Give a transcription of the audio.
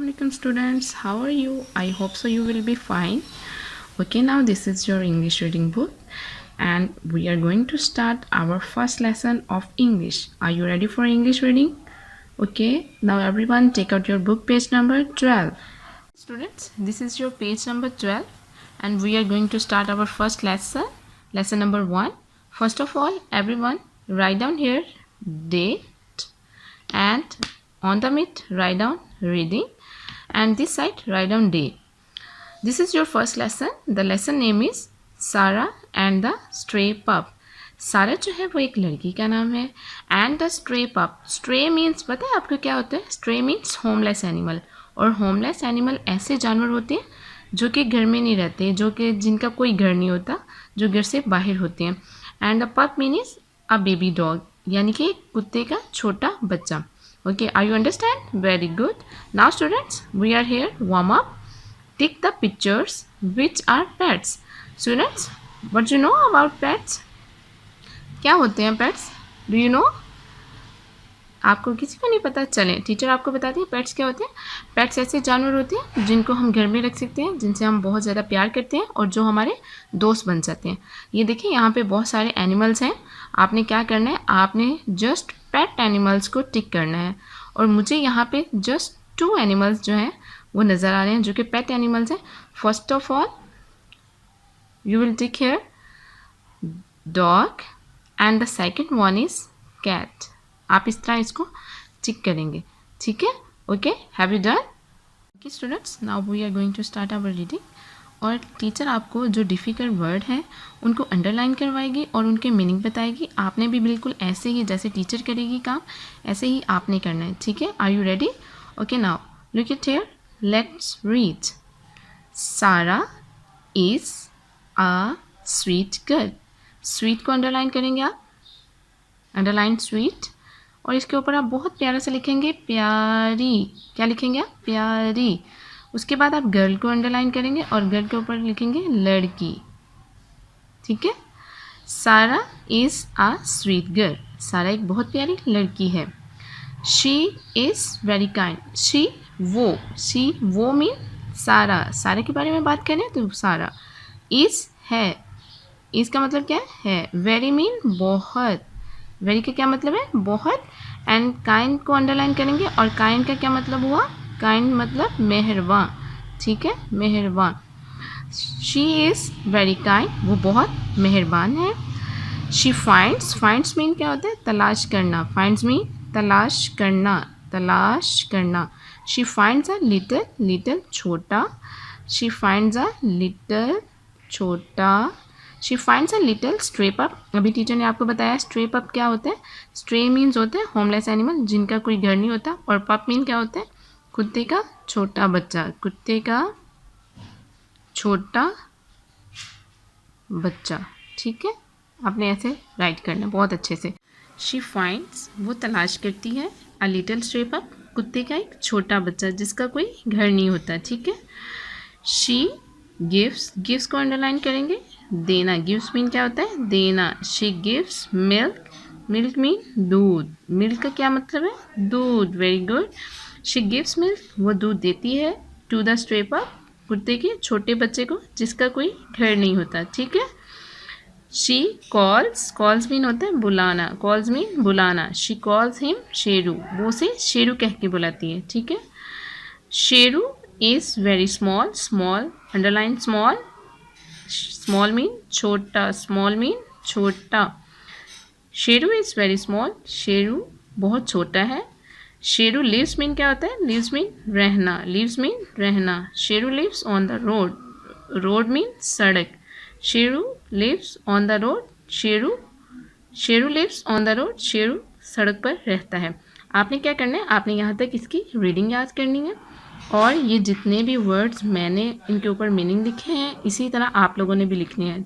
Assalamualaikum students, how are you? I hope so you will be fine. Okay, now this is your English reading book and we are going to start our first lesson of English. Are you ready for English reading? Okay, now everyone take out your book, page number 12. Students, this is your page number 12 and we are going to start our first lesson number 1. First of all, everyone write down here date and on the mid write down reading and this side write down day. This is your first lesson. The lesson name is Sarah and the Stray Pup. सारा जो है वो एक लड़की का नाम है and the stray पप. स्ट्रे मीन्स पता है आपको क्या होता है? Stray means homeless animal. और होमलेस एनिमल ऐसे जानवर होते हैं जो कि घर में नहीं रहते, जो कि जिनका कोई घर नहीं होता, जो घर से बाहर होते हैं. एंड द पप मीन्स अ बेबी डॉग, यानी कि कुत्ते का छोटा बच्चा. Okay, are you understand? Very good. Now students, we are here warm up. Take the pictures which are pets. Students, what do you know about pets? क्या होते हैं pets? Do you know? आपको किसी को नहीं पता? चलें टीचर आपको बताती है पेट्स क्या होते हैं. पेट्स ऐसे जानवर होते हैं जिनको हम घर में रख सकते हैं, जिनसे हम बहुत ज़्यादा प्यार करते हैं और जो हमारे दोस्त बन जाते हैं. ये देखिए यहाँ पे बहुत सारे एनिमल्स हैं. आपने क्या करना है? आपने जस्ट पेट एनिमल्स को टिक करना है. और मुझे यहाँ पे जस्ट 2 एनिमल्स जो हैं वो नज़र आ रहे हैं जो कि पेट एनिमल्स हैं. First of all you will tick here dog and the second one is cat. आप इस तरह इसको टिक करेंगे. ठीक है? Okay, have you done? Okay students, now we are going to start our reading. और teacher आपको जो डिफ़िकल्ट वर्ड हैं उनको अंडरलाइन करवाएगी और उनके मीनिंग बताएगी. आपने भी बिल्कुल ऐसे ही जैसे टीचर करेगी काम, ऐसे ही आपने करना है. ठीक है? Are you ready? Okay, now look it here. Let's read. Sara is a sweet girl. Sweet को अंडरलाइन करेंगे आप. Underline sweet. और इसके ऊपर आप बहुत प्यारा से लिखेंगे प्यारी. क्या लिखेंगे आप? प्यारी. उसके बाद आप गर्ल को अंडरलाइन करेंगे और गर्ल के ऊपर लिखेंगे लड़की. ठीक है? सारा इज़ अ स्वीट गर्ल. सारा एक बहुत प्यारी लड़की है. She is very kind. She वो मीन सारा. सारा के बारे में बात करें तो सारा. इज़ है. इज़ का मतलब क्या है? वेरी मीन बहुत. वेरी का क्या मतलब है? बहुत. एंड काइंड को अंडरलाइन करेंगे और काइंड का क्या मतलब हुआ? काइंड मतलब मेहरबान. ठीक है? मेहरबान. She is very kind. वो बहुत मेहरबान है. She finds. फाइंड्स मीन क्या होता है? तलाश करना. फाइंड्स मीन तलाश करना. तलाश करना. शी फाइंड्स अ लिटिल छोटा. शी फाइंड्स अ लिटिल छोटा. She finds a little stray पप. अभी टीचर ने आपको बताया स्ट्रे पप क्या होता है. स्ट्रे मीन्स होते हैं होमलेस एनिमल जिनका कोई घर नहीं होता. और पप मीन क्या होता है? कुत्ते का छोटा बच्चा. कुत्ते का छोटा बच्चा. ठीक है? आपने ऐसे राइट करना बहुत अच्छे से. शी फाइंड्स, वो तलाश करती है. अ लिटिल स्ट्रे पप, कुत्ते का एक छोटा बच्चा जिसका कोई घर नहीं होता. ठीक है? She gives. गिव्स को अंडरलाइन करेंगे. देना. गिव्स मीन क्या होता है? देना. She gives milk. Milk mean दूध. मिल्क का क्या मतलब है? दूध. Very good. She gives milk, वो दूध देती है. टू द स्ट्रे पप, कुत्ते के छोटे बच्चे को जिसका कोई घर नहीं होता. ठीक है? She calls. कॉल्स मीन होता है बुलाना. कॉल्स मीन बुलाना. She calls him Sheru. वो उसे शेरू कह के बुलाती है. ठीक है? Sheru is very small. Small underline small. Small mean छोटा. स्मॉल मीन छोटा. Sheru is very small. Sheru बहुत छोटा है. शेरू लिव्स मीन क्या होता है? लिव्स मीन रहना. लिव्स मीन रहना. Sheru lives on the road. Road mean सड़क. Sheru lives on the road. Sheru lives on the road. Sheru सड़क पर रहता है. आपने क्या करना है? आपने यहाँ तक इसकी रीडिंग याद करनी है और ये जितने भी वर्ड्स मैंने इनके ऊपर मीनिंग लिखे हैं इसी तरह आप लोगों ने भी लिखने हैं.